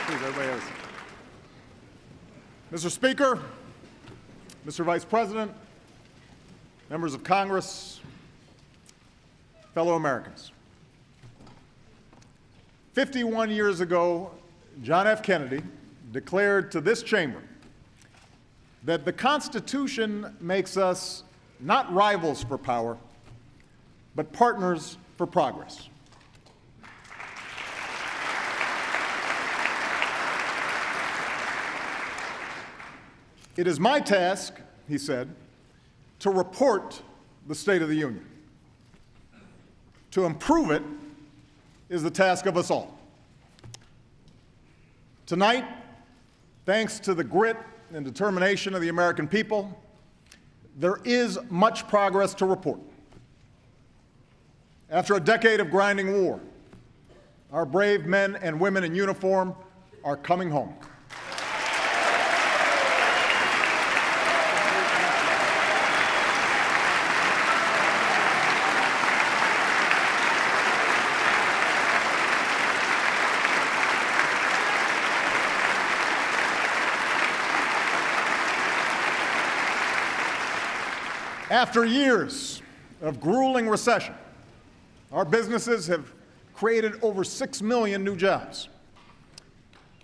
Please, everybody has. Mr. Speaker, Mr. Vice President, members of Congress, fellow Americans. 51 years ago, John F. Kennedy declared to this chamber that the Constitution makes us not rivals for power, but partners for progress. It is my task, he said, to report the State of the Union. To improve it is the task of us all. Tonight, thanks to the grit and determination of the American people, there is much progress to report. After a decade of grinding war, our brave men and women in uniform are coming home. After years of grueling recession, our businesses have created over 6 million new jobs.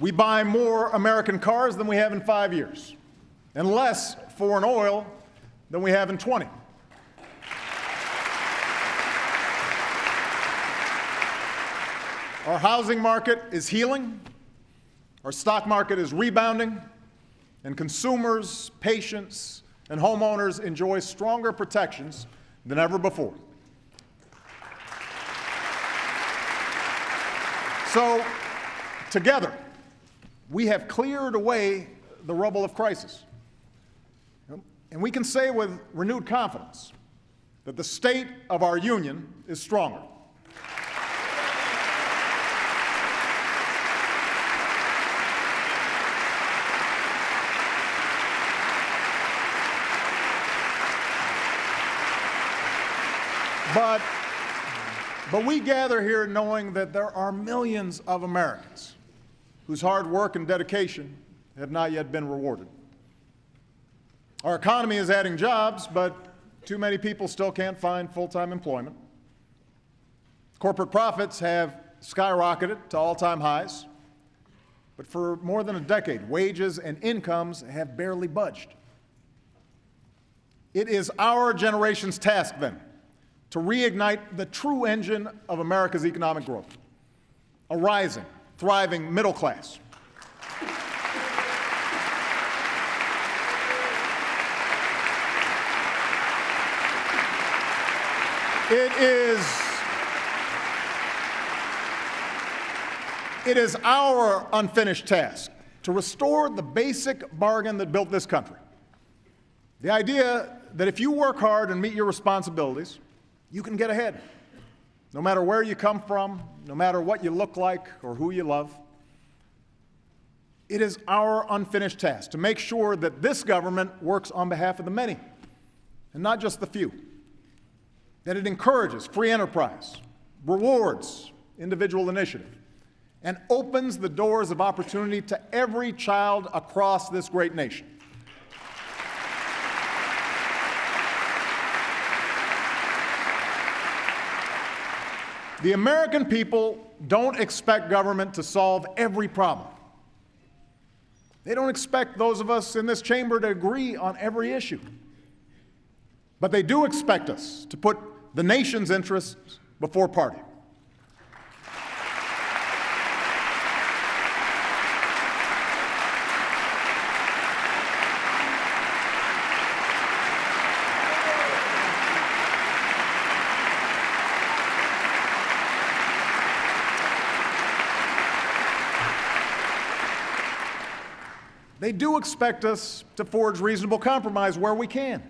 We buy more American cars than we have in 5 years, and less foreign oil than we have in 20. Our housing market is healing, our stock market is rebounding, and consumers, patients, and homeowners enjoy stronger protections than ever before. So, together, we have cleared away the rubble of crisis. And we can say with renewed confidence that the state of our union is stronger. But we gather here knowing that there are millions of Americans whose hard work and dedication have not yet been rewarded. Our economy is adding jobs, but too many people still can't find full-time employment. Corporate profits have skyrocketed to all-time highs, but for more than a decade, wages and incomes have barely budged. It is our generation's task, then, to reignite the true engine of America's economic growth, a rising, thriving middle class. It is our unfinished task to restore the basic bargain that built this country. The idea that if you work hard and meet your responsibilities, you can get ahead, no matter where you come from, no matter what you look like or who you love. It is our unfinished task to make sure that this government works on behalf of the many, and not just the few, that it encourages free enterprise, rewards individual initiative, and opens the doors of opportunity to every child across this great nation. The American people don't expect government to solve every problem. They don't expect those of us in this chamber to agree on every issue. But they do expect us to put the nation's interests before party. They do expect us to forge reasonable compromise where we can.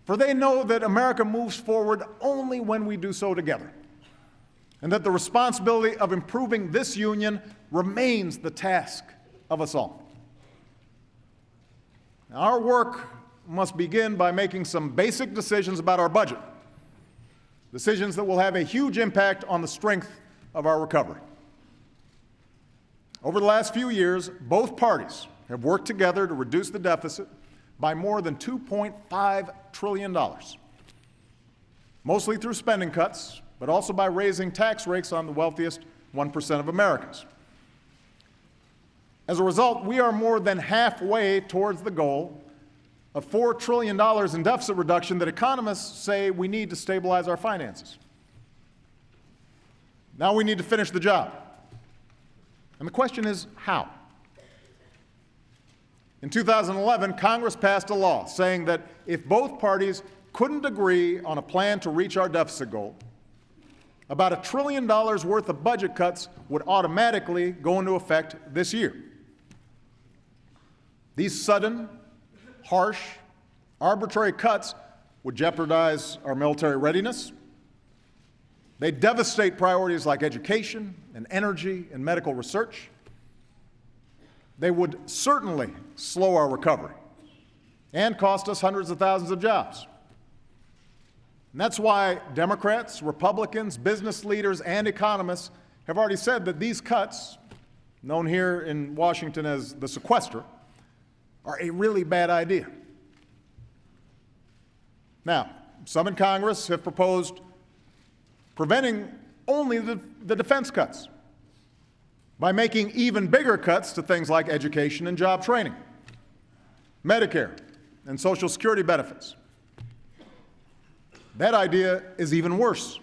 For they know that America moves forward only when we do so together, and that the responsibility of improving this union remains the task of us all. Now, our work must begin by making some basic decisions about our budget, decisions that will have a huge impact on the strength of our recovery. Over the last few years, both parties have worked together to reduce the deficit by more than $2.5 trillion, mostly through spending cuts, but also by raising tax rates on the wealthiest 1% of Americans. As a result, we are more than halfway towards the goal of $4 trillion in deficit reduction that economists say we need to stabilize our finances. Now we need to finish the job. And the question is, how? In 2011, Congress passed a law saying that if both parties couldn't agree on a plan to reach our deficit goal, about $1 trillion worth of budget cuts would automatically go into effect this year. These sudden, harsh, arbitrary cuts would jeopardize our military readiness. They devastate priorities like education and energy and medical research. They would certainly slow our recovery and cost us hundreds of thousands of jobs. And that's why Democrats, Republicans, business leaders, and economists have already said that these cuts, known here in Washington as the sequester, are a really bad idea. Now, some in Congress have proposed preventing only the defense cuts by making even bigger cuts to things like education and job training, Medicare, and Social Security benefits. That idea is even worse.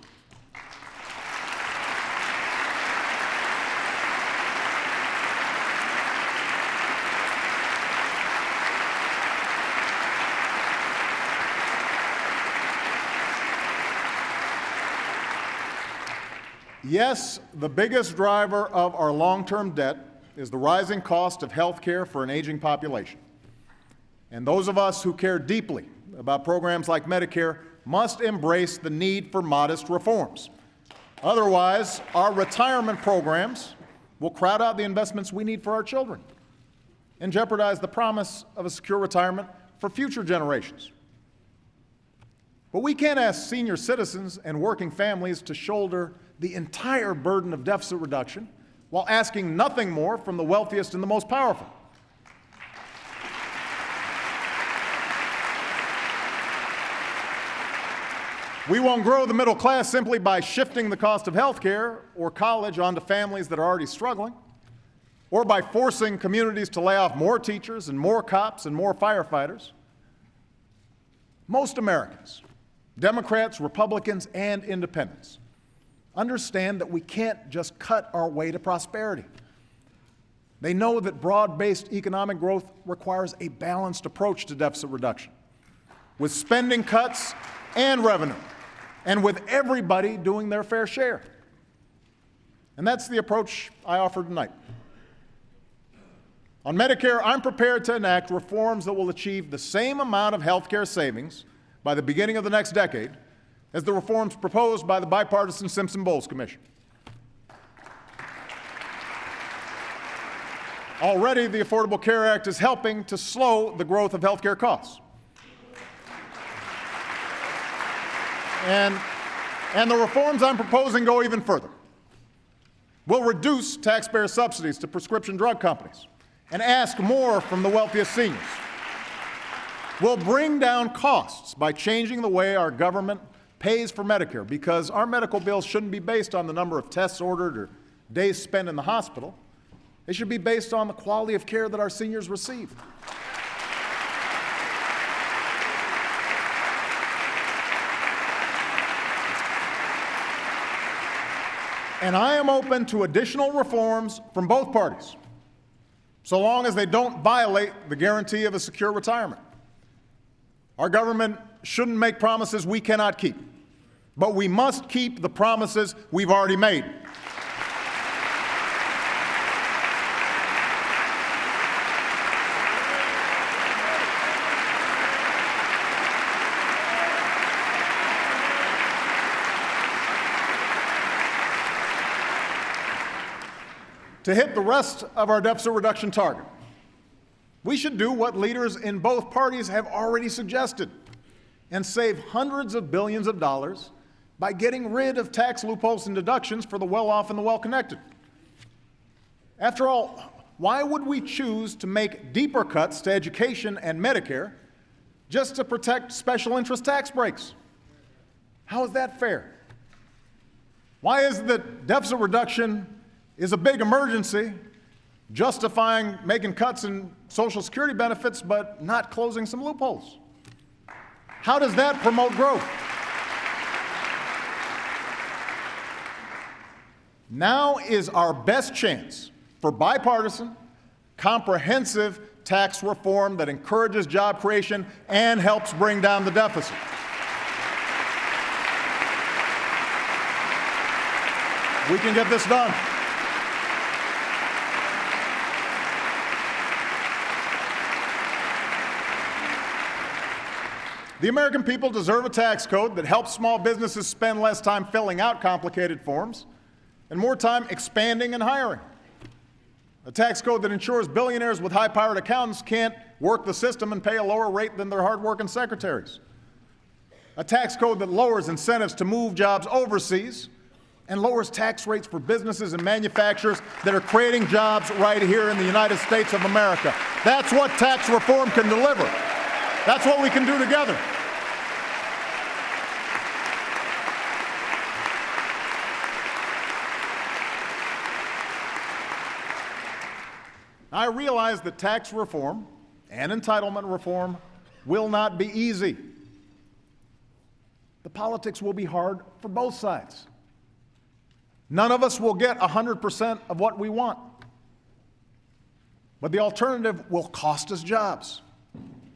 Yes, the biggest driver of our long-term debt is the rising cost of health care for an aging population. And those of us who care deeply about programs like Medicare must embrace the need for modest reforms. Otherwise, our retirement programs will crowd out the investments we need for our children and jeopardize the promise of a secure retirement for future generations. But we can't ask senior citizens and working families to shoulder the entire burden of deficit reduction while asking nothing more from the wealthiest and the most powerful. We won't grow the middle class simply by shifting the cost of health care or college onto families that are already struggling, or by forcing communities to lay off more teachers and more cops and more firefighters. Most Americans, Democrats, Republicans, and independents, understand that we can't just cut our way to prosperity. They know that broad-based economic growth requires a balanced approach to deficit reduction, with spending cuts and revenue, and with everybody doing their fair share. And that's the approach I offer tonight. On Medicare, I'm prepared to enact reforms that will achieve the same amount of health care savings by the beginning of the next decade as the reforms proposed by the bipartisan Simpson-Bowles Commission. Already, the Affordable Care Act is helping to slow the growth of health care costs. And the reforms I'm proposing go even further. We'll reduce taxpayer subsidies to prescription drug companies and ask more from the wealthiest seniors. We'll bring down costs by changing the way our government pays for Medicare, because our medical bills shouldn't be based on the number of tests ordered or days spent in the hospital. They should be based on the quality of care that our seniors receive. And I am open to additional reforms from both parties, so long as they don't violate the guarantee of a secure retirement. Our government shouldn't make promises we cannot keep, but we must keep the promises we've already made. To hit the rest of our deficit reduction target, we should do what leaders in both parties have already suggested and save hundreds of billions of dollars by getting rid of tax loopholes and deductions for the well-off and the well-connected. After all, why would we choose to make deeper cuts to education and Medicare just to protect special interest tax breaks? How is that fair? Why is it that deficit reduction is a big emergency, justifying making cuts in Social Security benefits but not closing some loopholes? How does that promote growth? Now is our best chance for bipartisan, comprehensive tax reform that encourages job creation and helps bring down the deficit. We can get this done. The American people deserve a tax code that helps small businesses spend less time filling out complicated forms and more time expanding and hiring. A tax code that ensures billionaires with high-powered accountants can't work the system and pay a lower rate than their hard-working secretaries. A tax code that lowers incentives to move jobs overseas and lowers tax rates for businesses and manufacturers that are creating jobs right here in the United States of America. That's what tax reform can deliver. That's what we can do together. I realize that tax reform and entitlement reform will not be easy. The politics will be hard for both sides. None of us will get 100% of what we want. But the alternative will cost us jobs,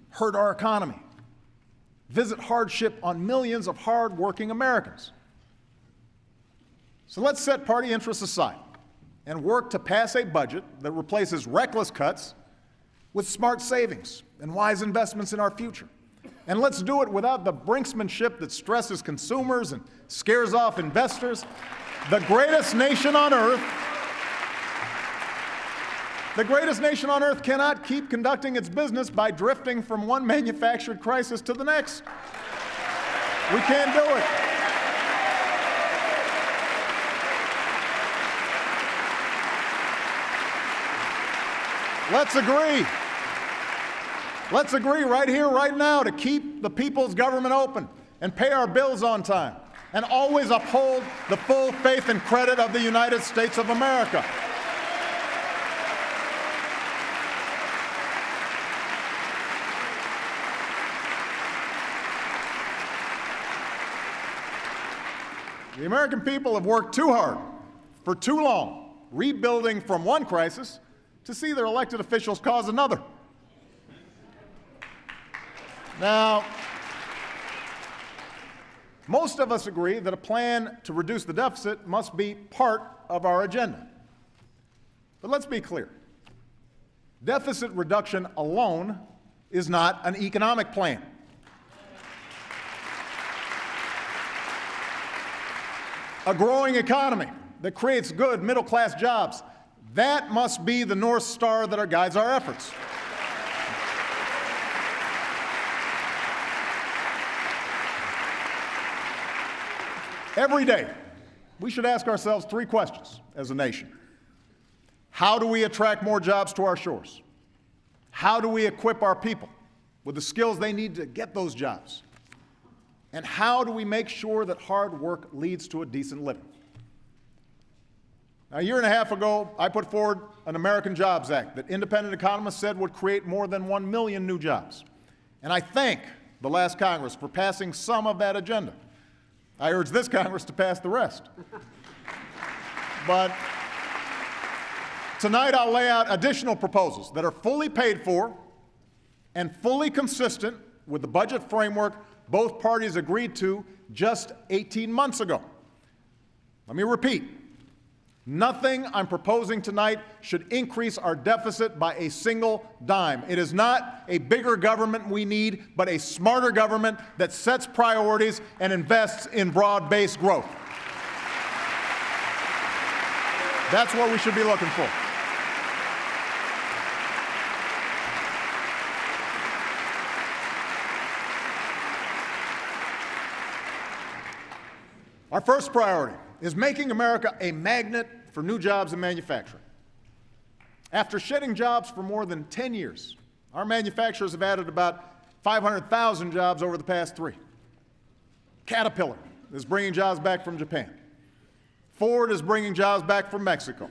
hurt our economy, visit hardship on millions of hard-working Americans. So let's set party interests aside and work to pass a budget that replaces reckless cuts with smart savings and wise investments in our future. And let's do it without the brinksmanship that stresses consumers and scares off investors. The greatest nation on earth cannot keep conducting its business by drifting from one manufactured crisis to the next. We can't do it. Let's agree. Let's agree right here, right now, to keep the people's government open and pay our bills on time and always uphold the full faith and credit of the United States of America. The American people have worked too hard for too long, rebuilding from one crisis to see their elected officials cause another. Now, most of us agree that a plan to reduce the deficit must be part of our agenda. But let's be clear. Deficit reduction alone is not an economic plan. A growing economy that creates good middle-class jobs, that must be the North Star that guides our efforts. Every day, we should ask ourselves three questions as a nation. How do we attract more jobs to our shores? How do we equip our people with the skills they need to get those jobs? And how do we make sure that hard work leads to a decent living? Now, a year and a half ago, I put forward an American Jobs Act that independent economists said would create more than 1 million new jobs. And I thank the last Congress for passing some of that agenda. I urge this Congress to pass the rest. But tonight I'll lay out additional proposals that are fully paid for and fully consistent with the budget framework both parties agreed to just 18 months ago. Let me repeat. Nothing I'm proposing tonight should increase our deficit by a single dime. It is not a bigger government we need, but a smarter government that sets priorities and invests in broad-based growth. That's what we should be looking for. Our first priority is making America a magnet for new jobs and manufacturing. After shedding jobs for more than 10 years, our manufacturers have added about 500,000 jobs over the past 3. Caterpillar is bringing jobs back from Japan. Ford is bringing jobs back from Mexico.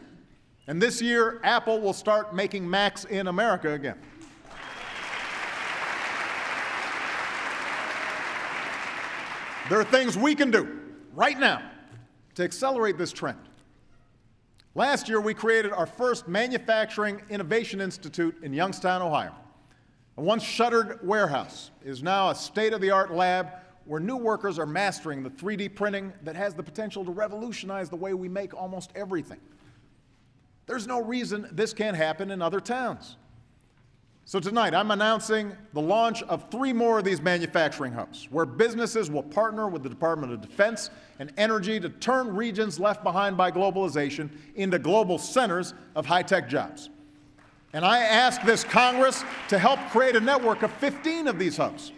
And this year, Apple will start making Macs in America again. There are things we can do right now to accelerate this trend. Last year, we created our first Manufacturing Innovation Institute in Youngstown, Ohio. A once shuttered warehouse is now a state-of-the-art lab where new workers are mastering the 3D printing that has the potential to revolutionize the way we make almost everything. There's no reason this can't happen in other towns. So tonight, I'm announcing the launch of 3 more of these manufacturing hubs, where businesses will partner with the Department of Defense and Energy to turn regions left behind by globalization into global centers of high-tech jobs. And I ask this Congress to help create a network of 15 of these hubs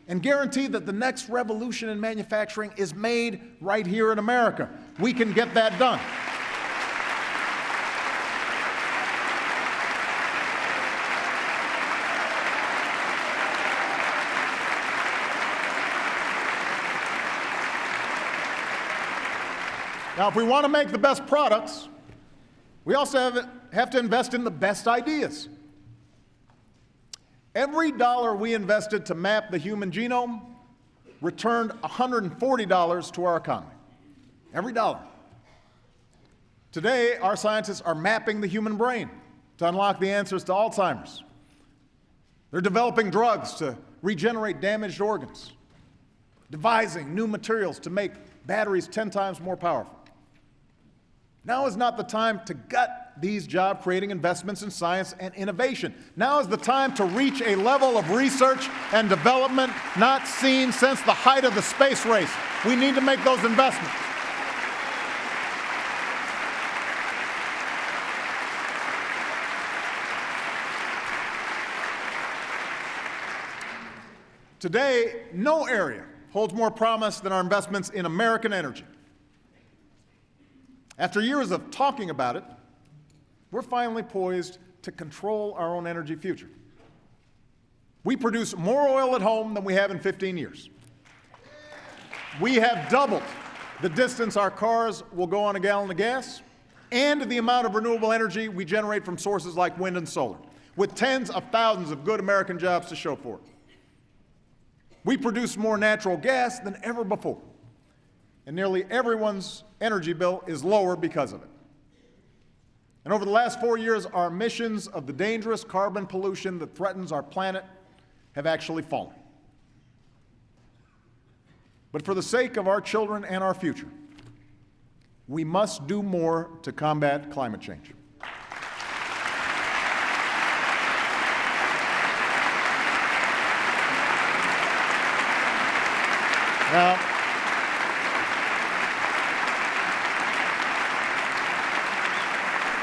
and guarantee that the next revolution in manufacturing is made right here in America. We can get that done. Now, if we want to make the best products, we also have to invest in the best ideas. Every dollar we invested to map the human genome returned $140 to our economy. Every dollar. Today, our scientists are mapping the human brain to unlock the answers to Alzheimer's. They're developing drugs to regenerate damaged organs, devising new materials to make batteries 10 times more powerful. Now is not the time to gut these job-creating investments in science and innovation. Now is the time to reach a level of research and development not seen since the height of the space race. We need to make those investments. Today, no area holds more promise than our investments in American energy. After years of talking about it, we're finally poised to control our own energy future. We produce more oil at home than we have in 15 years. We have doubled the distance our cars will go on a gallon of gas and the amount of renewable energy we generate from sources like wind and solar, with tens of thousands of good American jobs to show for it. We produce more natural gas than ever before, and nearly everyone's energy bill is lower because of it. And over the last 4 years, our emissions of the dangerous carbon pollution that threatens our planet have actually fallen. But for the sake of our children and our future, we must do more to combat climate change.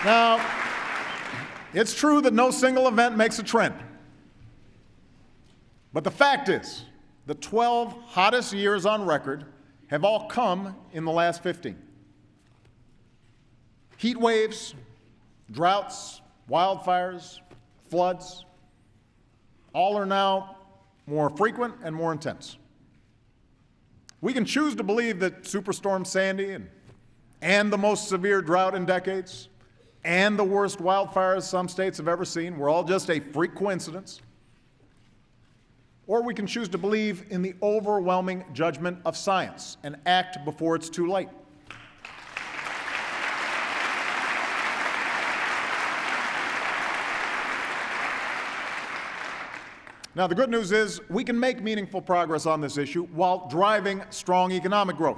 Now, it's true that no single event makes a trend. But the fact is, the 12 hottest years on record have all come in the last 15. Heat waves, droughts, wildfires, floods, all are now more frequent and more intense. We can choose to believe that Superstorm Sandy and the most severe drought in decades and the worst wildfires some states have ever seen were all just a freak coincidence. Or we can choose to believe in the overwhelming judgment of science and act before it's too late. Now, the good news is we can make meaningful progress on this issue while driving strong economic growth.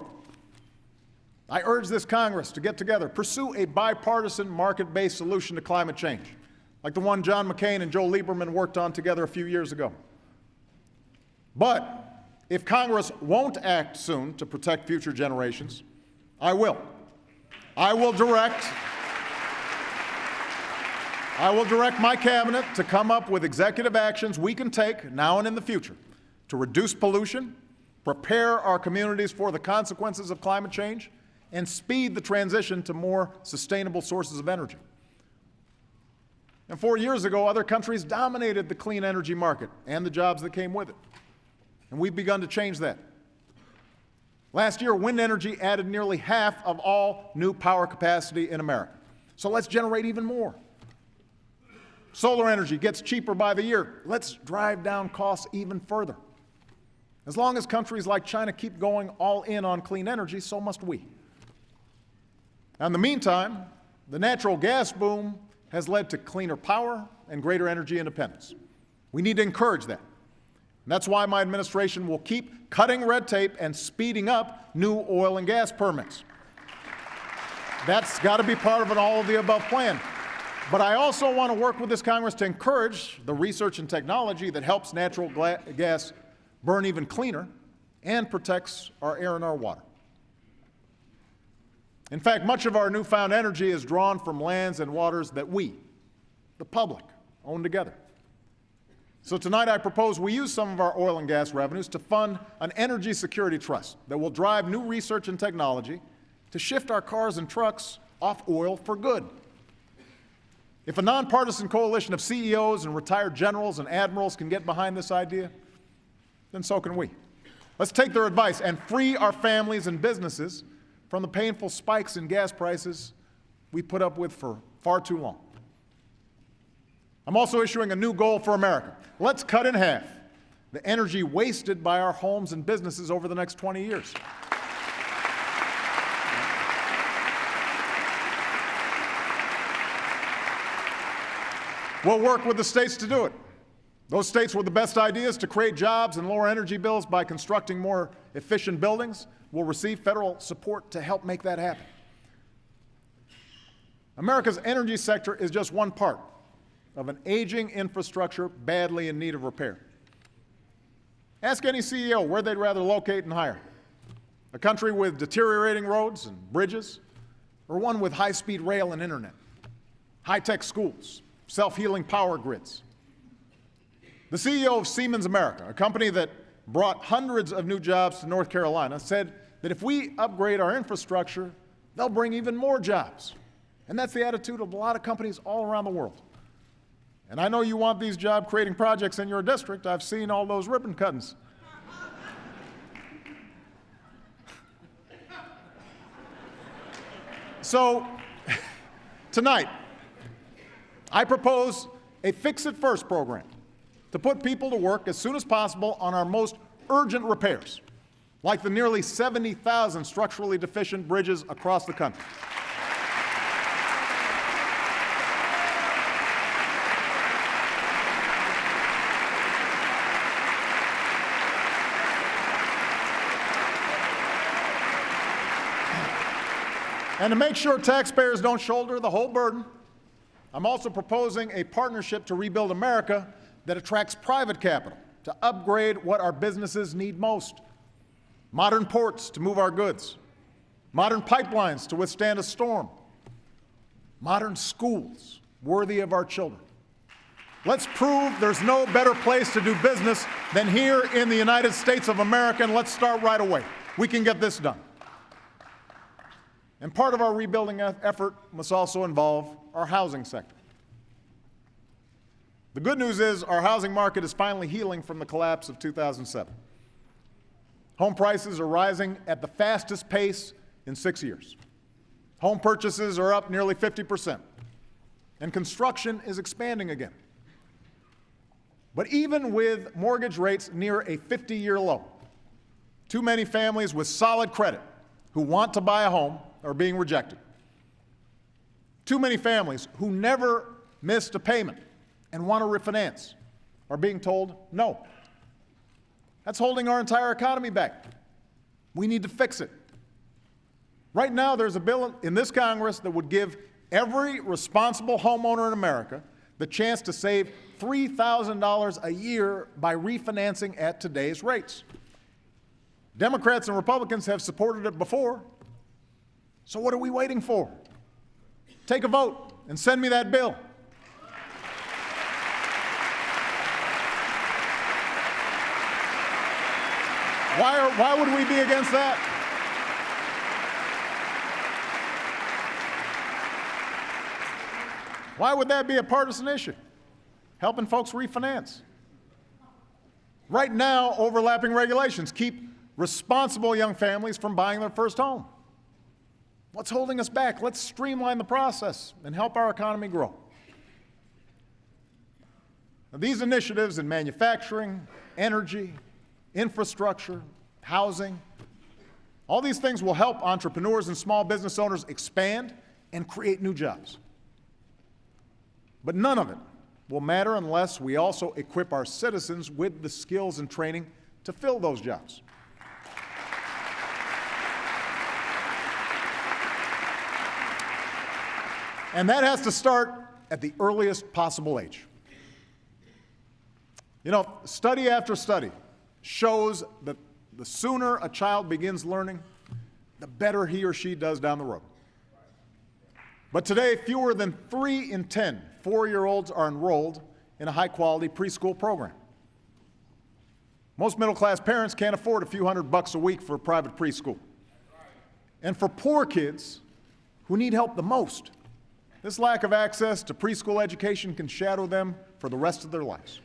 I urge this Congress to get together, pursue a bipartisan, market-based solution to climate change, like the one John McCain and Joe Lieberman worked on together a few years ago. But if Congress won't act soon to protect future generations, I will. I will direct my cabinet to come up with executive actions we can take now and in the future to reduce pollution, prepare our communities for the consequences of climate change, and speed the transition to more sustainable sources of energy. And 4 years ago, other countries dominated the clean energy market and the jobs that came with it. And we've begun to change that. Last year, wind energy added nearly half of all new power capacity in America. So let's generate even more. Solar energy gets cheaper by the year. Let's drive down costs even further. As long as countries like China keep going all in on clean energy, so must we. In the meantime, the natural gas boom has led to cleaner power and greater energy independence. We need to encourage that. And that's why my administration will keep cutting red tape and speeding up new oil and gas permits. That's got to be part of an all-of-the-above plan. But I also want to work with this Congress to encourage the research and technology that helps natural gas burn even cleaner and protects our air and our water. In fact, much of our newfound energy is drawn from lands and waters that we, the public, own together. So tonight I propose we use some of our oil and gas revenues to fund an energy security trust that will drive new research and technology to shift our cars and trucks off oil for good. If a nonpartisan coalition of CEOs and retired generals and admirals can get behind this idea, then so can we. Let's take their advice and free our families and businesses from the painful spikes in gas prices we put up with for far too long. I'm also issuing a new goal for America. Let's cut in half the energy wasted by our homes and businesses over the next 20 years. We'll work with the states to do it. Those states with the best ideas to create jobs and lower energy bills by constructing more efficient buildings will receive federal support to help make that happen. America's energy sector is just one part of an aging infrastructure badly in need of repair. Ask any CEO where they'd rather locate and hire. A country with deteriorating roads and bridges, or one with high-speed rail and internet, high-tech schools, self-healing power grids. The CEO of Siemens America, a company that brought hundreds of new jobs to North Carolina, said that if we upgrade our infrastructure, they'll bring even more jobs. And that's the attitude of a lot of companies all around the world. And I know you want these job-creating projects in your district. I've seen all those ribbon cuttings. So, tonight, I propose a Fix-It-First program to put people to work as soon as possible on our most urgent repairs, like the nearly 70,000 structurally deficient bridges across the country. And to make sure taxpayers don't shoulder the whole burden, I'm also proposing a partnership to rebuild America that attracts private capital to upgrade what our businesses need most. Modern ports to move our goods, modern pipelines to withstand a storm, modern schools worthy of our children. Let's prove there's no better place to do business than here in the United States of America, and let's start right away. We can get this done. And part of our rebuilding effort must also involve our housing sector. The good news is our housing market is finally healing from the collapse of 2007. Home prices are rising at the fastest pace in 6 years. Home purchases are up nearly 50%, and construction is expanding again. But even with mortgage rates near a 50-year low, too many families with solid credit who want to buy a home are being rejected. Too many families who never missed a payment and want to refinance are being told no. That's holding our entire economy back. We need to fix it. Right now, there's a bill in this Congress that would give every responsible homeowner in America the chance to save $3,000 a year by refinancing at today's rates. Democrats and Republicans have supported it before. So what are we waiting for? Take a vote and send me that bill. Why would we be against that? Why would that be a partisan issue? Helping folks refinance. Right now, overlapping regulations keep responsible young families from buying their first home. What's holding us back? Let's streamline the process and help our economy grow. Now, these initiatives in manufacturing, energy, infrastructure, housing, all these things will help entrepreneurs and small business owners expand and create new jobs. But none of it will matter unless we also equip our citizens with the skills and training to fill those jobs. And that has to start at the earliest possible age. You know, study after study shows that the sooner a child begins learning, the better he or she does down the road. But today, fewer than 3 in 10 4-year-olds are enrolled in a high-quality preschool program. Most middle-class parents can't afford a few $100 a week for a private preschool. And for poor kids who need help the most, this lack of access to preschool education can shadow them for the rest of their lives.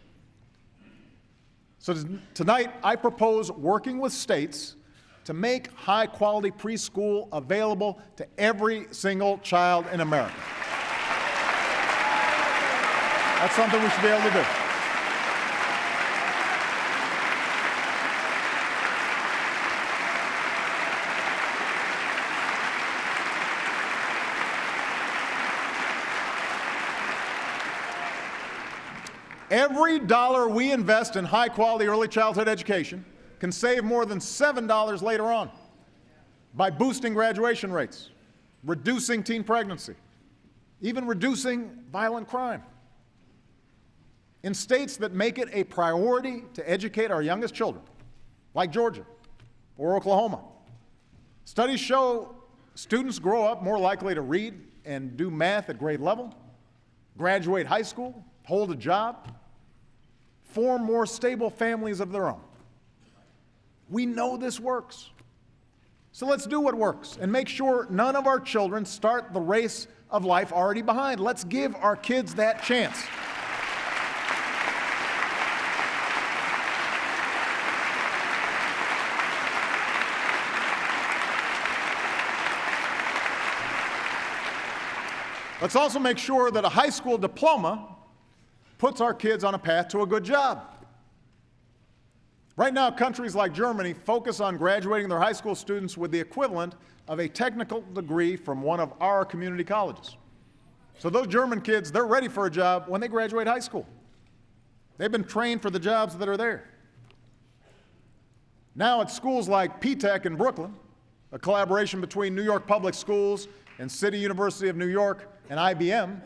So tonight, I propose working with states to make high-quality preschool available to every single child in America. That's something we should be able to do. Every dollar we invest in high-quality early childhood education can save more than $7 later on by boosting graduation rates, reducing teen pregnancy, even reducing violent crime. In states that make it a priority to educate our youngest children, like Georgia or Oklahoma, studies show students grow up more likely to read and do math at grade level, graduate high school, hold a job, form more stable families of their own. We know this works. So let's do what works and make sure none of our children start the race of life already behind. Let's give our kids that chance. Let's also make sure that a high school diploma puts our kids on a path to a good job. Right now, countries like Germany focus on graduating their high school students with the equivalent of a technical degree from one of our community colleges. So those German kids, they're ready for a job when they graduate high school. They've been trained for the jobs that are there. Now at schools like P-Tech in Brooklyn, a collaboration between New York Public Schools and City University of New York and IBM,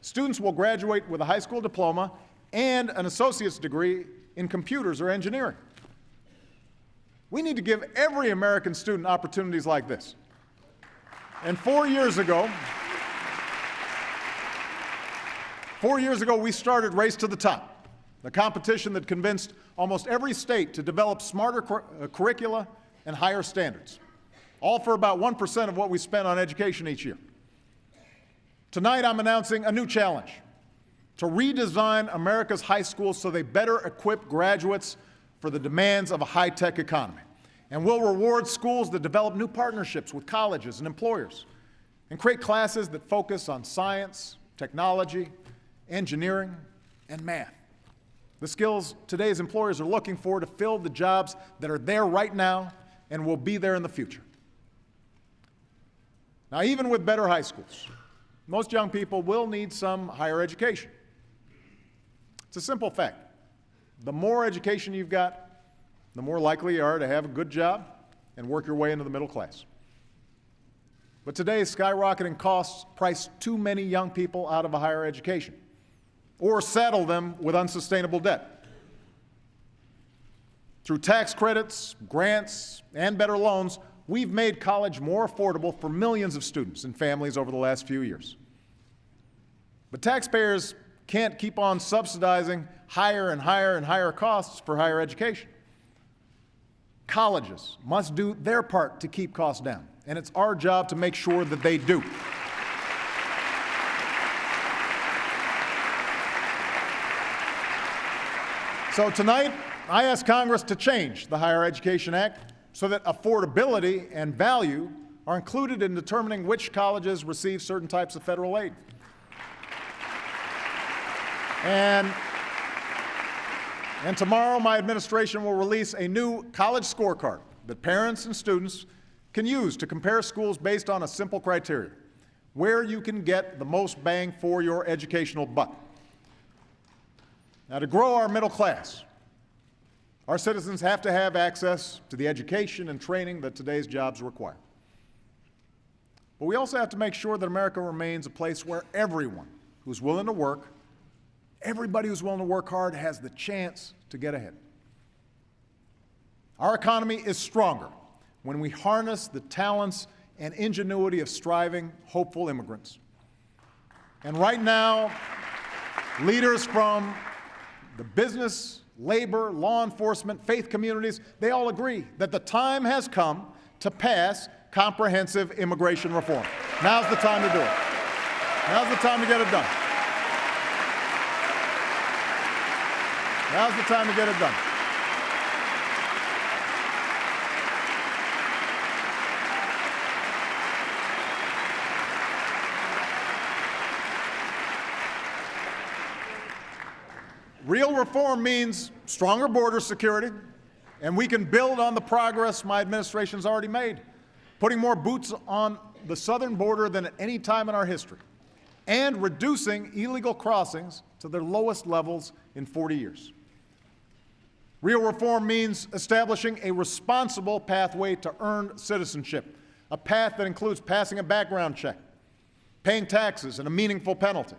students will graduate with a high school diploma and an associate's degree in computers or engineering. We need to give every American student opportunities like this. And 4 years ago, we started Race to the Top, the competition that convinced almost every state to develop smarter curricula and higher standards, all for about 1% of what we spend on education each year. Tonight, I'm announcing a new challenge to redesign America's high schools so they better equip graduates for the demands of a high-tech economy. And we'll reward schools that develop new partnerships with colleges and employers and create classes that focus on science, technology, engineering, and math. The skills today's employers are looking for to fill the jobs that are there right now and will be there in the future. Now, even with better high schools, most young people will need some higher education. It's a simple fact. The more education you've got, the more likely you are to have a good job and work your way into the middle class. But today's skyrocketing costs price too many young people out of a higher education or saddle them with unsustainable debt. Through tax credits, grants, and better loans, we've made college more affordable for millions of students and families over the last few years. But taxpayers can't keep on subsidizing higher and higher and higher costs for higher education. Colleges must do their part to keep costs down, and it's our job to make sure that they do. So tonight, I ask Congress to change the Higher Education Act so that affordability and value are included in determining which colleges receive certain types of federal aid. And tomorrow, my administration will release a new college scorecard that parents and students can use to compare schools based on a simple criteria: where you can get the most bang for your educational buck. Now, to grow our middle class, our citizens have to have access to the education and training that today's jobs require. But we also have to make sure that America remains a place where everyone who's willing to work, everybody who's willing to work hard, has the chance to get ahead. Our economy is stronger when we harness the talents and ingenuity of striving, hopeful immigrants. And right now, leaders from the business, labor, law enforcement, faith communities, they all agree that the time has come to pass comprehensive immigration reform. Now's the time to do it. Now's the time to get it done. Now's the time to get it done. Real reform means stronger border security, and we can build on the progress my administration's already made, putting more boots on the southern border than at any time in our history, and reducing illegal crossings to their lowest levels in 40 years. Real reform means establishing a responsible pathway to earned citizenship, a path that includes passing a background check, paying taxes and a meaningful penalty,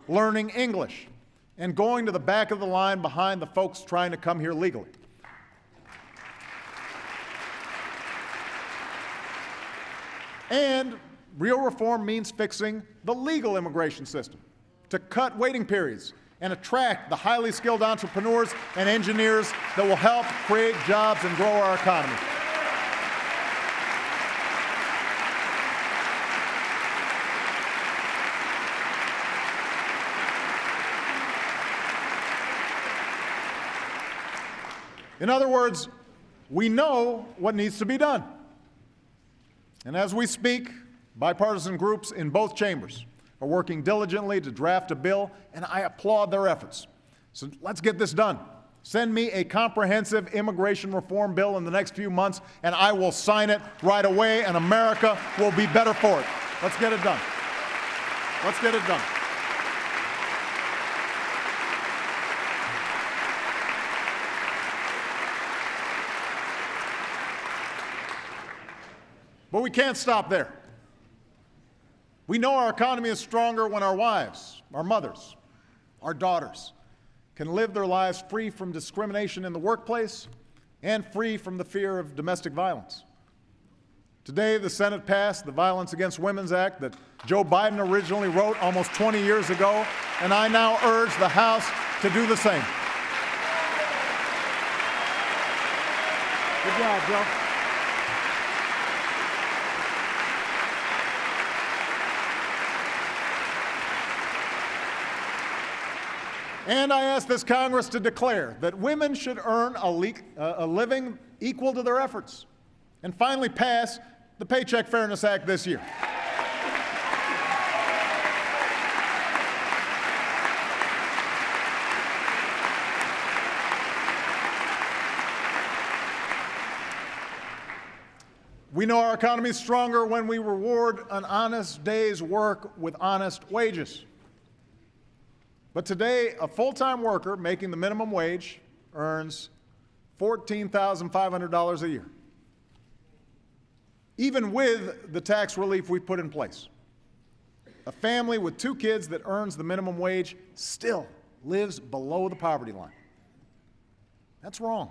learning English, and going to the back of the line behind the folks trying to come here legally. And real reform means fixing the legal immigration system to cut waiting periods and attract the highly skilled entrepreneurs and engineers that will help create jobs and grow our economy. In other words, we know what needs to be done. And as we speak, bipartisan groups in both chambers are working diligently to draft a bill, and I applaud their efforts. So let's get this done. Send me a comprehensive immigration reform bill in the next few months, and I will sign it right away, and America will be better for it. Let's get it done. Let's get it done. But we can't stop there. We know our economy is stronger when our wives, our mothers, our daughters can live their lives free from discrimination in the workplace and free from the fear of domestic violence. Today, the Senate passed the Violence Against Women Act that Joe Biden originally wrote almost 20 years ago, and I now urge the House to do the same. Good job, Joe. And I ask this Congress to declare that women should earn a living equal to their efforts, and finally pass the Paycheck Fairness Act this year. We know our economy is stronger when we reward an honest day's work with honest wages. But today, a full-time worker making the minimum wage earns $14,500 a year, even with the tax relief we put in place. A family with 2 kids that earns the minimum wage still lives below the poverty line. That's wrong.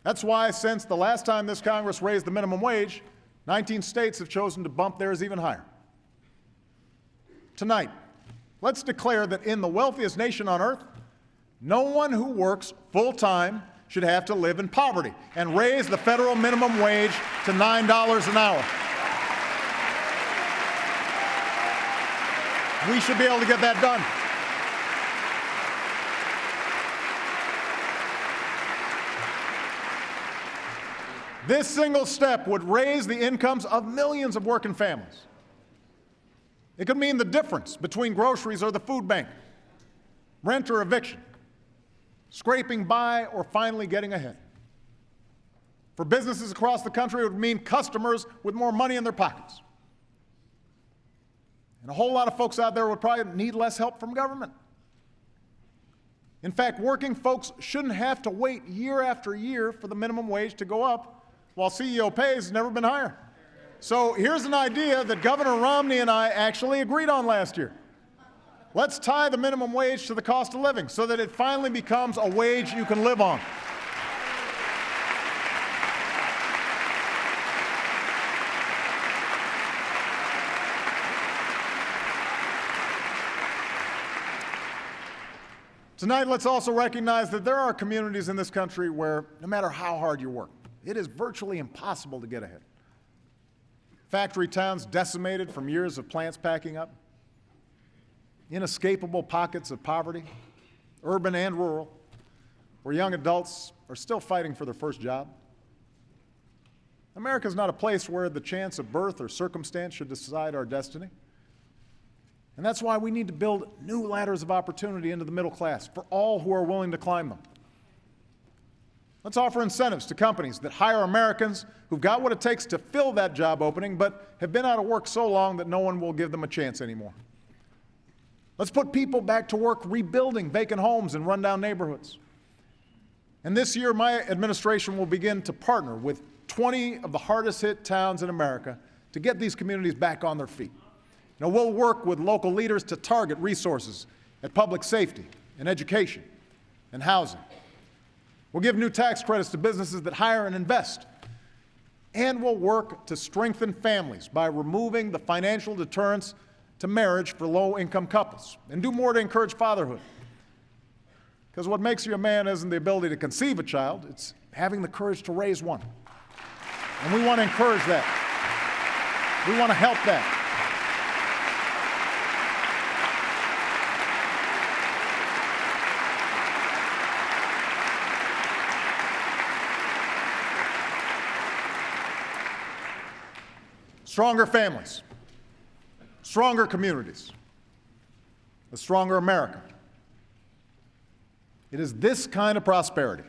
That's why, since the last time this Congress raised the minimum wage, 19 states have chosen to bump theirs even higher. Tonight, let's declare that in the wealthiest nation on earth, no one who works full-time should have to live in poverty, and raise the federal minimum wage to $9 an hour. We should be able to get that done. This single step would raise the incomes of millions of working families. It could mean the difference between groceries or the food bank, rent or eviction, scraping by or finally getting ahead. For businesses across the country, it would mean customers with more money in their pockets. And a whole lot of folks out there would probably need less help from government. In fact, working folks shouldn't have to wait year after year for the minimum wage to go up, while CEO pay has never been higher. So here's an idea that Governor Romney and I actually agreed on last year. Let's tie the minimum wage to the cost of living so that it finally becomes a wage you can live on. Tonight, let's also recognize that there are communities in this country where, no matter how hard you work, it is virtually impossible to get ahead. Factory towns decimated from years of plants packing up, inescapable pockets of poverty, urban and rural, where young adults are still fighting for their first job. America is not a place where the chance of birth or circumstance should decide our destiny. And that's why we need to build new ladders of opportunity into the middle class for all who are willing to climb them. Let's offer incentives to companies that hire Americans who've got what it takes to fill that job opening, but have been out of work so long that no one will give them a chance anymore. Let's put people back to work rebuilding vacant homes in rundown neighborhoods. And this year, my administration will begin to partner with 20 of the hardest hit towns in America to get these communities back on their feet. Now, we'll work with local leaders to target resources at public safety and education and housing. We'll give new tax credits to businesses that hire and invest. And we'll work to strengthen families by removing the financial deterrence to marriage for low-income couples, and do more to encourage fatherhood. Because what makes you a man isn't the ability to conceive a child, it's having the courage to raise one. And we want to encourage that. We want to help that. Stronger families, stronger communities, a stronger America. It is this kind of prosperity,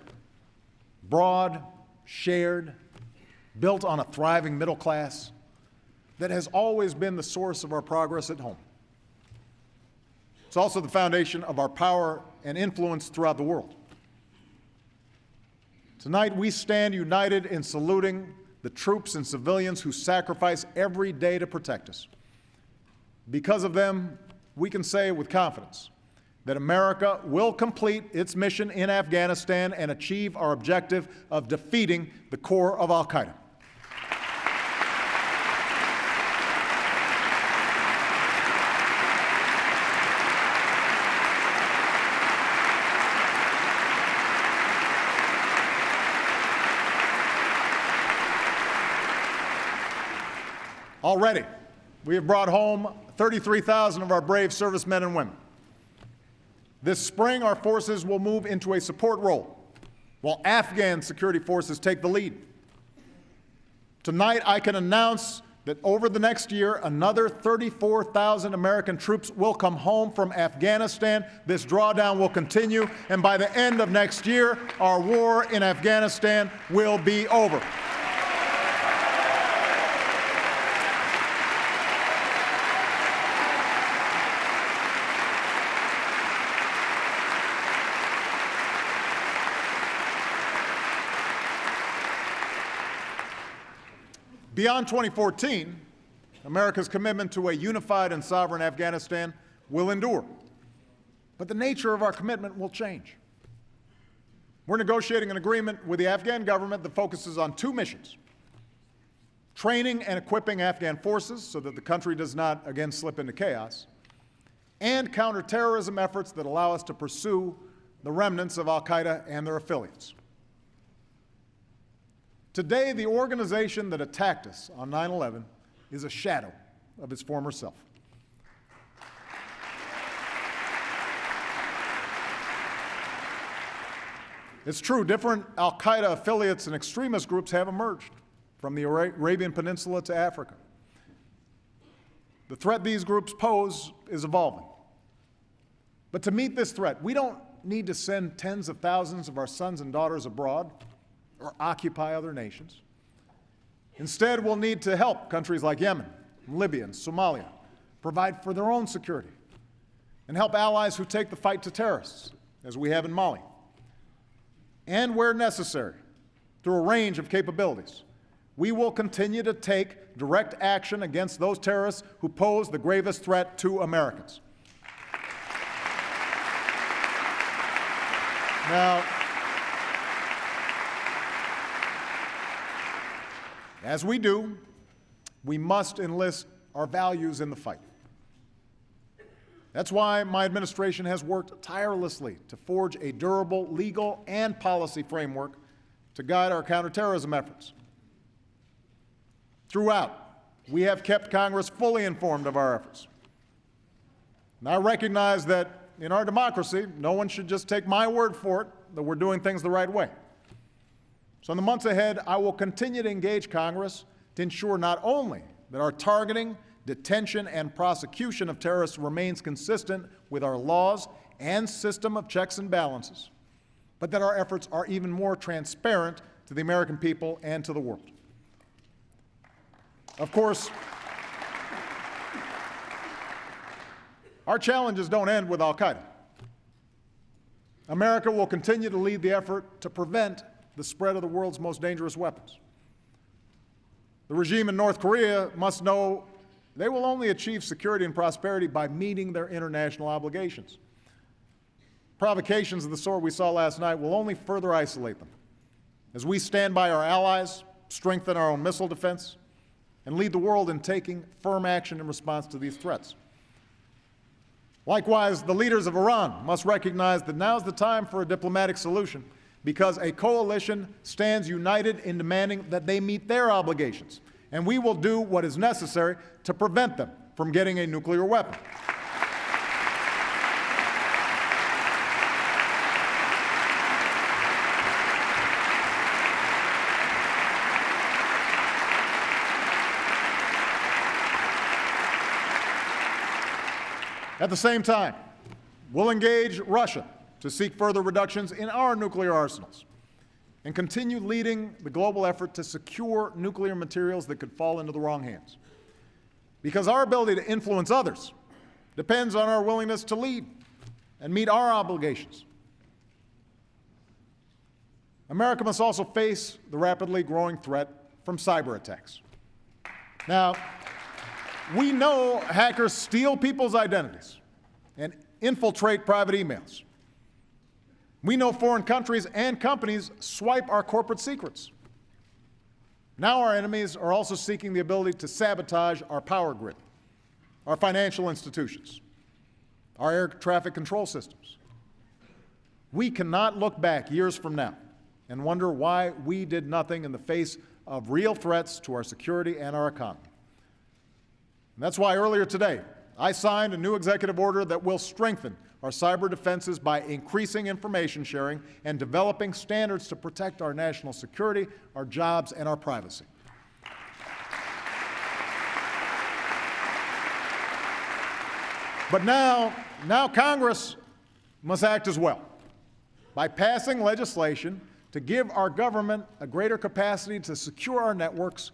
broad, shared, built on a thriving middle class, that has always been the source of our progress at home. It's also the foundation of our power and influence throughout the world. Tonight, we stand united in saluting the troops and civilians who sacrifice every day to protect us. Because of them, we can say with confidence that America will complete its mission in Afghanistan and achieve our objective of defeating the core of al-Qaeda. Already, we have brought home 33,000 of our brave servicemen and women. This spring, our forces will move into a support role, while Afghan security forces take the lead. Tonight, I can announce that over the next year, another 34,000 American troops will come home from Afghanistan. This drawdown will continue, and by the end of next year, our war in Afghanistan will be over. Beyond 2014, America's commitment to a unified and sovereign Afghanistan will endure. But the nature of our commitment will change. We're negotiating an agreement with the Afghan government that focuses on two missions: training and equipping Afghan forces so that the country does not again slip into chaos, and counterterrorism efforts that allow us to pursue the remnants of al-Qaeda and their affiliates. Today, the organization that attacked us on 9/11 is a shadow of its former self. It's true, different al-Qaeda affiliates and extremist groups have emerged from the Arabian Peninsula to Africa. The threat these groups pose is evolving. But to meet this threat, we don't need to send tens of thousands of our sons and daughters abroad or occupy other nations. Instead, we'll need to help countries like Yemen, Libya, and Somalia provide for their own security and help allies who take the fight to terrorists, as we have in Mali. And where necessary, through a range of capabilities, we will continue to take direct action against those terrorists who pose the gravest threat to Americans. Now, as we do, we must enlist our values in the fight. That's why my administration has worked tirelessly to forge a durable legal and policy framework to guide our counterterrorism efforts. Throughout, we have kept Congress fully informed of our efforts. And I recognize that in our democracy, no one should just take my word for it that we're doing things the right way. So in the months ahead, I will continue to engage Congress to ensure not only that our targeting, detention, and prosecution of terrorists remains consistent with our laws and system of checks and balances, but that our efforts are even more transparent to the American people and to the world. Of course, our challenges don't end with al-Qaeda. America will continue to lead the effort to prevent the spread of the world's most dangerous weapons. The regime in North Korea must know they will only achieve security and prosperity by meeting their international obligations. Provocations of the sort we saw last night will only further isolate them as we stand by our allies, strengthen our own missile defense, and lead the world in taking firm action in response to these threats. Likewise, the leaders of Iran must recognize that now's the time for a diplomatic solution because a coalition stands united in demanding that they meet their obligations, and we will do what is necessary to prevent them from getting a nuclear weapon. At the same time, we'll engage Russia to seek further reductions in our nuclear arsenals and continue leading the global effort to secure nuclear materials that could fall into the wrong hands. Because our ability to influence others depends on our willingness to lead and meet our obligations. America must also face the rapidly growing threat from cyber attacks. Now, we know hackers steal people's identities and infiltrate private emails. We know foreign countries and companies swipe our corporate secrets. Now our enemies are also seeking the ability to sabotage our power grid, our financial institutions, our air traffic control systems. We cannot look back years from now and wonder why we did nothing in the face of real threats to our security and our economy. And that's why earlier today, I signed a new executive order that will strengthen our cyber defenses by increasing information sharing and developing standards to protect our national security, our jobs, and our privacy. But now Congress must act as well by passing legislation to give our government a greater capacity to secure our networks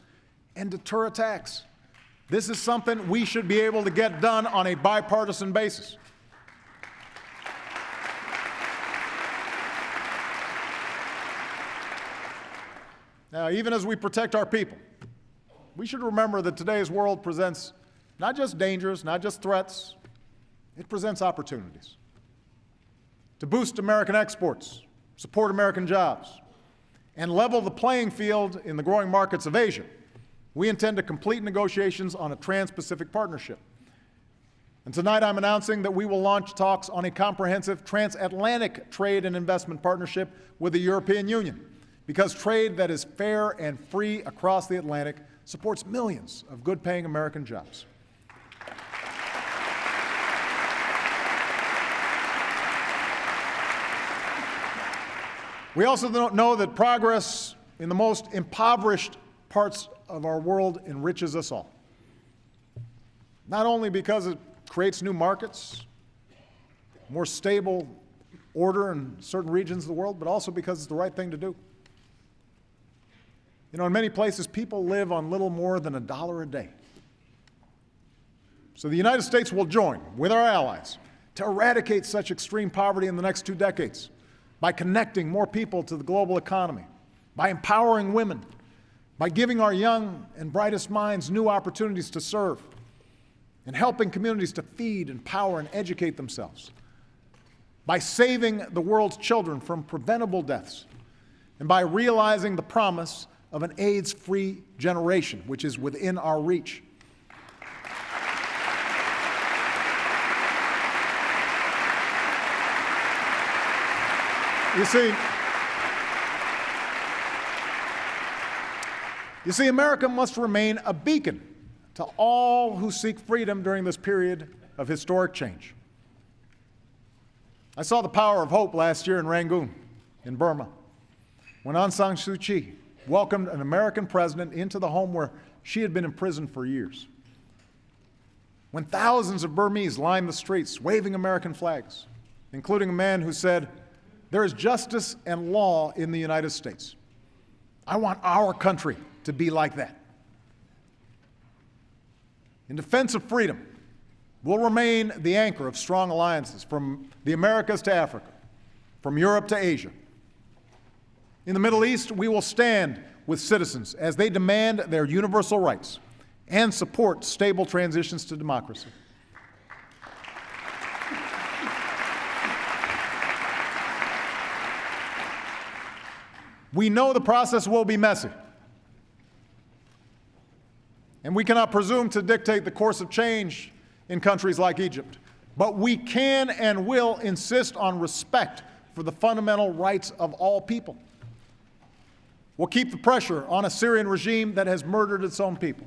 and deter attacks. This is something we should be able to get done on a bipartisan basis. Now, even as we protect our people, we should remember that today's world presents not just dangers, not just threats, it presents opportunities to boost American exports, support American jobs, and level the playing field in the growing markets of Asia. We intend to complete negotiations on a trans-Pacific partnership. And tonight I'm announcing that we will launch talks on a comprehensive transatlantic trade and investment partnership with the European Union, because trade that is fair and free across the Atlantic supports millions of good-paying American jobs. We also know that progress in the most impoverished parts of our world enriches us all. Not only because it creates new markets, more stable order in certain regions of the world, but also because it's the right thing to do. You know, in many places, people live on little more than $1 a day. So the United States will join with our allies to eradicate such extreme poverty in the next 2 decades by connecting more people to the global economy, by empowering women, by giving our young and brightest minds new opportunities to serve, and helping communities to feed, empower, and educate themselves, by saving the world's children from preventable deaths, and by realizing the promise of an AIDS-free generation, which is within our reach. You see, America must remain a beacon to all who seek freedom during this period of historic change. I saw the power of hope last year in Rangoon, in Burma, when Aung San Suu Kyi welcomed an American president into the home where she had been imprisoned for years. When thousands of Burmese lined the streets waving American flags, including a man who said, "There is justice and law in the United States. I want our country to be like that." In defense of freedom, we'll remain the anchor of strong alliances from the Americas to Africa, from Europe to Asia. In the Middle East, we will stand with citizens as they demand their universal rights and support stable transitions to democracy. We know the process will be messy, and we cannot presume to dictate the course of change in countries like Egypt, but we can and will insist on respect for the fundamental rights of all people. We'll keep the pressure on a Syrian regime that has murdered its own people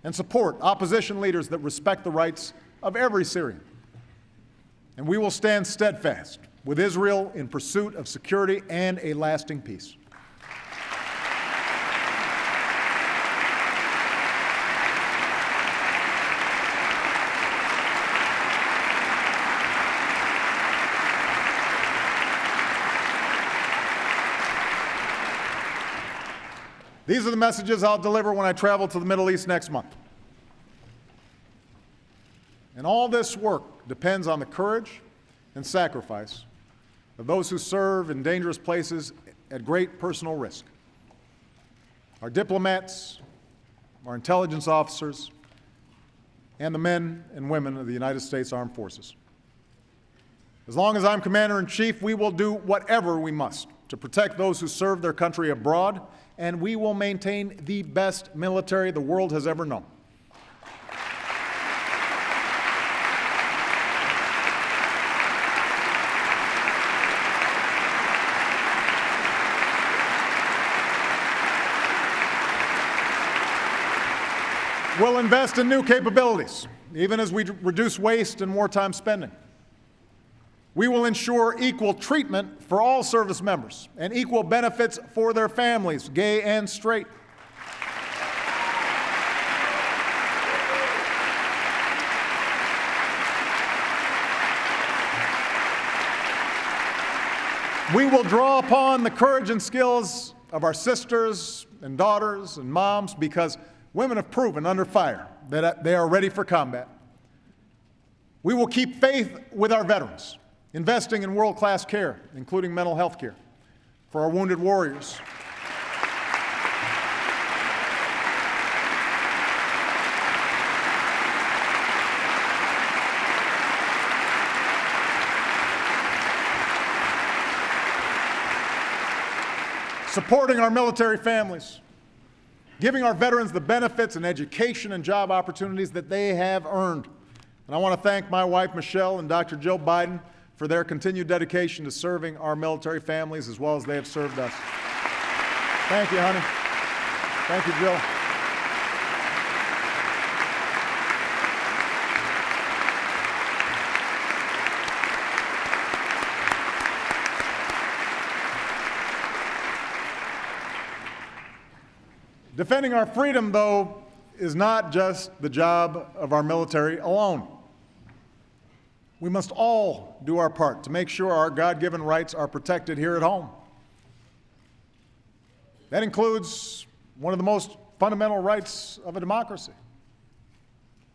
and support opposition leaders that respect the rights of every Syrian. And we will stand steadfast with Israel in pursuit of security and a lasting peace. These are the messages I'll deliver when I travel to the Middle East next month. And all this work depends on the courage and sacrifice of those who serve in dangerous places at great personal risk. Our diplomats, our intelligence officers, and the men and women of the United States Armed Forces. As long as I'm Commander-in-Chief, we will do whatever we must to protect those who serve their country abroad, and we will maintain the best military the world has ever known. We'll invest in new capabilities, even as we reduce waste and wartime spending. We will ensure equal treatment for all service members and equal benefits for their families, gay and straight. We will draw upon the courage and skills of our sisters and daughters and moms because women have proven under fire that they are ready for combat. We will keep faith with our veterans, investing in world-class care, including mental health care, for our wounded warriors. Supporting our military families, giving our veterans the benefits and education and job opportunities that they have earned. And I want to thank my wife, Michelle, and Dr. Jill Biden for their continued dedication to serving our military families as well as they have served us. Thank you, honey. Thank you, Jill. Defending our freedom, though, is not just the job of our military alone. We must all do our part to make sure our God-given rights are protected here at home. That includes one of the most fundamental rights of a democracy,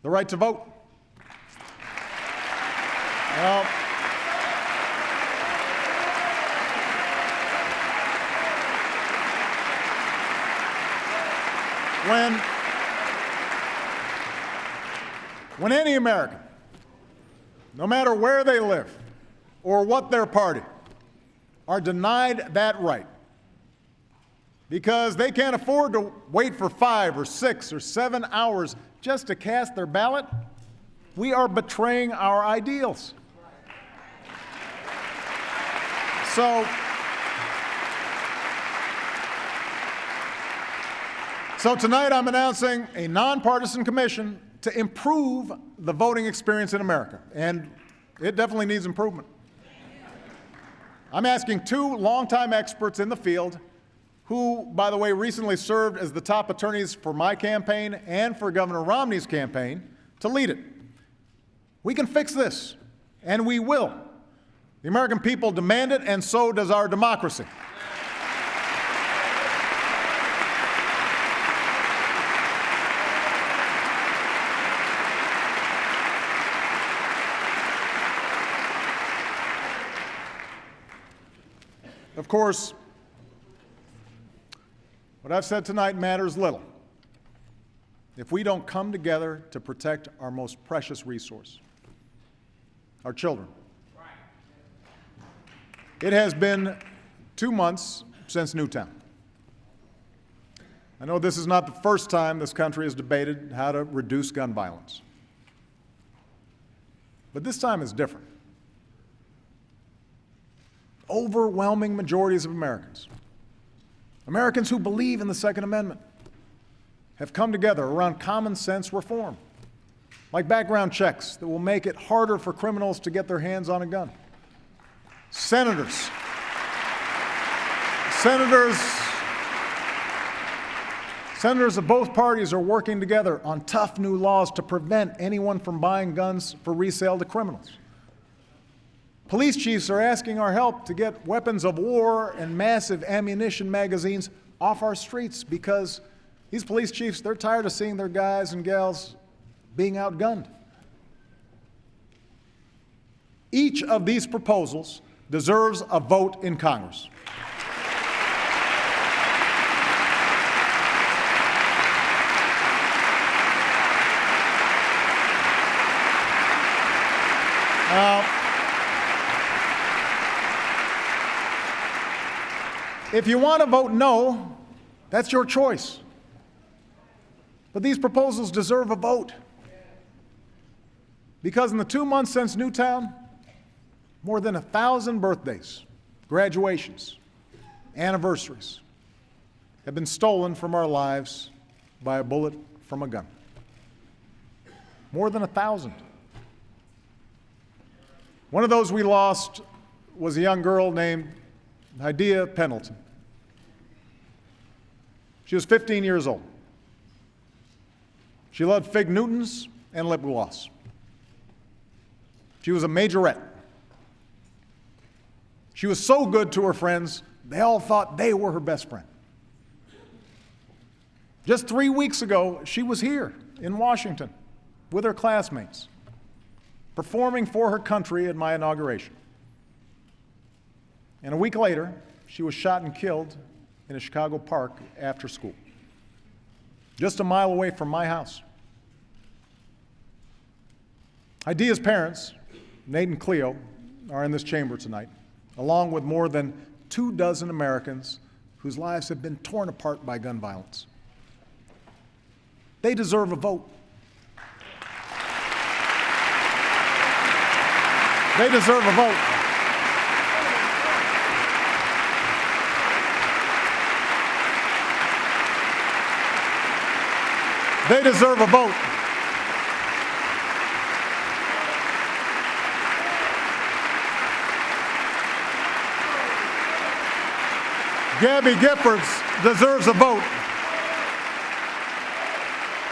the right to vote. Now, when any American, no matter where they live or what their party, are denied that right because they can't afford to wait for 5 or 6 or 7 hours just to cast their ballot, we are betraying our ideals. So tonight I'm announcing a nonpartisan commission to improve the voting experience in America, and it definitely needs improvement. I'm asking 2 longtime experts in the field who, by the way, recently served as the top attorneys for my campaign and for Governor Romney's campaign, to lead it. We can fix this, and we will. The American people demand it, and so does our democracy. Of course, what I've said tonight matters little if we don't come together to protect our most precious resource, our children. It has been 2 months since Newtown. I know this is not the first time this country has debated how to reduce gun violence, but this time is different. Overwhelming majorities of Americans who believe in the Second Amendment, have come together around common sense reform, like background checks that will make it harder for criminals to get their hands on a gun. Senators of both parties are working together on tough new laws to prevent anyone from buying guns for resale to criminals. Police chiefs are asking our help to get weapons of war and massive ammunition magazines off our streets because these police chiefs, they're tired of seeing their guys and gals being outgunned. Each of these proposals deserves a vote in Congress. If you want to vote no, that's your choice. But these proposals deserve a vote. Because in the 2 months since Newtown, more than 1,000 birthdays, graduations, anniversaries have been stolen from our lives by a bullet from a gun. More than 1,000. One of those we lost was a young girl named Idea Pendleton. She was 15 years old. She loved fig Newtons and lip gloss. She was a majorette. She was so good to her friends, they all thought they were her best friend. Just 3 weeks ago, she was here in Washington with her classmates, performing for her country at my inauguration. And a week later, she was shot and killed in a Chicago park after school, just a mile away from my house. Idea's parents, Nate and Cleo, are in this chamber tonight, along with more than 24 Americans whose lives have been torn apart by gun violence. They deserve a vote. They deserve a vote. They deserve a vote. Gabby Giffords deserves a vote.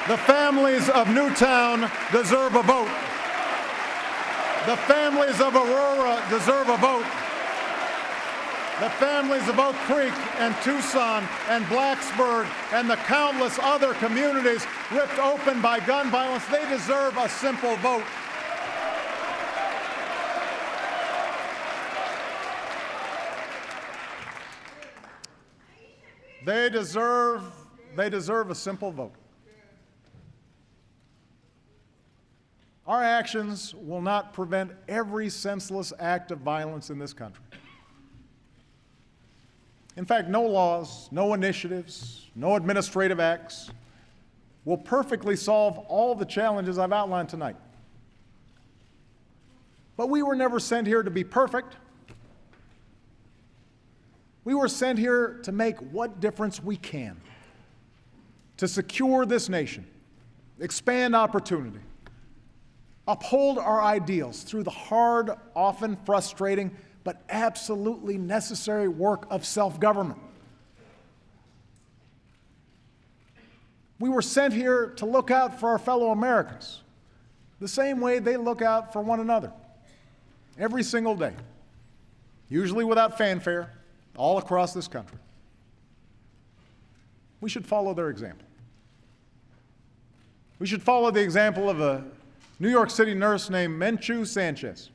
The families of Newtown deserve a vote. The families of Aurora deserve a vote. The families of Oak Creek and Tucson and Blacksburg and the countless other communities ripped open by gun violence, they deserve a simple vote. They deserve a simple vote. Our actions will not prevent every senseless act of violence in this country. In fact, no laws, no initiatives, no administrative acts will perfectly solve all the challenges I've outlined tonight. But we were never sent here to be perfect. We were sent here to make what difference we can, to secure this nation, expand opportunity, uphold our ideals through the hard, often frustrating, but absolutely necessary work of self-government. We were sent here to look out for our fellow Americans, the same way they look out for one another, every single day, usually without fanfare, all across this country. We should follow their example. We should follow the example of a New York City nurse named Menchu Sanchez.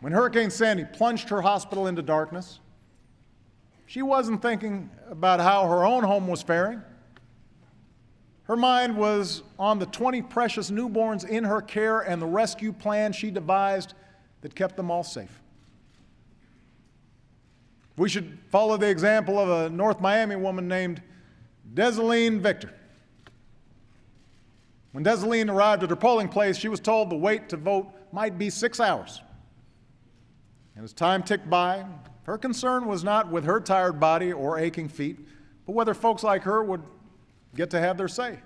When Hurricane Sandy plunged her hospital into darkness, she wasn't thinking about how her own home was faring. Her mind was on the 20 precious newborns in her care and the rescue plan she devised that kept them all safe. We should follow the example of a North Miami woman named Desaline Victor. When Desaline arrived at her polling place, she was told the wait to vote might be 6 hours. And as time ticked by, her concern was not with her tired body or aching feet, but whether folks like her would get to have their say.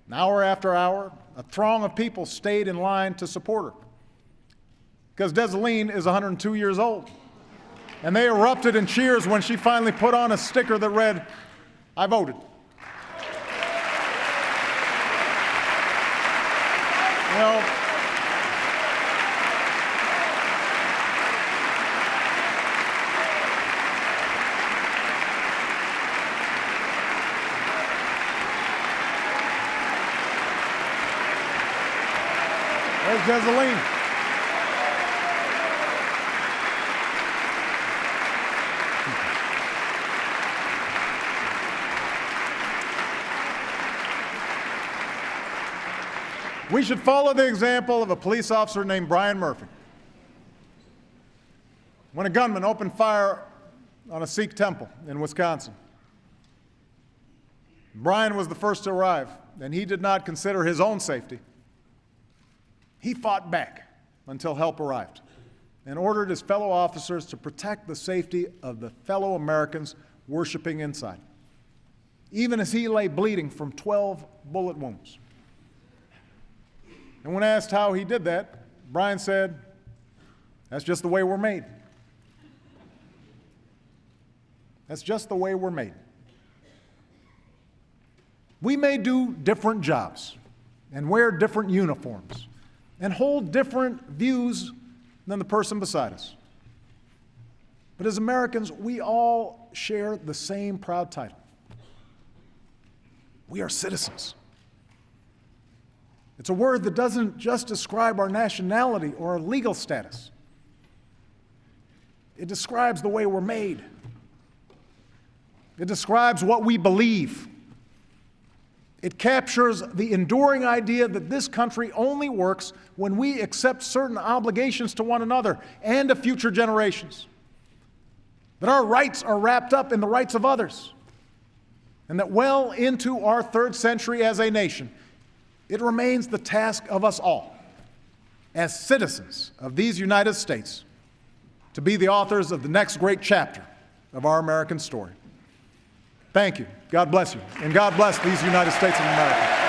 And hour after hour, a throng of people stayed in line to support her. Because Desaline is 102 years old. And they erupted in cheers when she finally put on a sticker that read, "I voted." You know, there's Desaline. We should follow the example of a police officer named Brian Murphy. When a gunman opened fire on a Sikh temple in Wisconsin, Brian was the first to arrive, and he did not consider his own safety. He fought back until help arrived and ordered his fellow officers to protect the safety of the fellow Americans worshiping inside, even as he lay bleeding from 12 bullet wounds. And when asked how he did that, Brian said, "That's just the way we're made. That's just the way we're made." We may do different jobs and wear different uniforms and hold different views than the person beside us. But as Americans, we all share the same proud title. We are citizens. It's a word that doesn't just describe our nationality or our legal status. It describes the way we're made. It describes what we believe. It captures the enduring idea that this country only works when we accept certain obligations to one another and to future generations. That our rights are wrapped up in the rights of others. And that well into our third century as a nation, it remains the task of us all, as citizens of these United States, to be the authors of the next great chapter of our American story. Thank you. God bless you. And God bless these United States of America.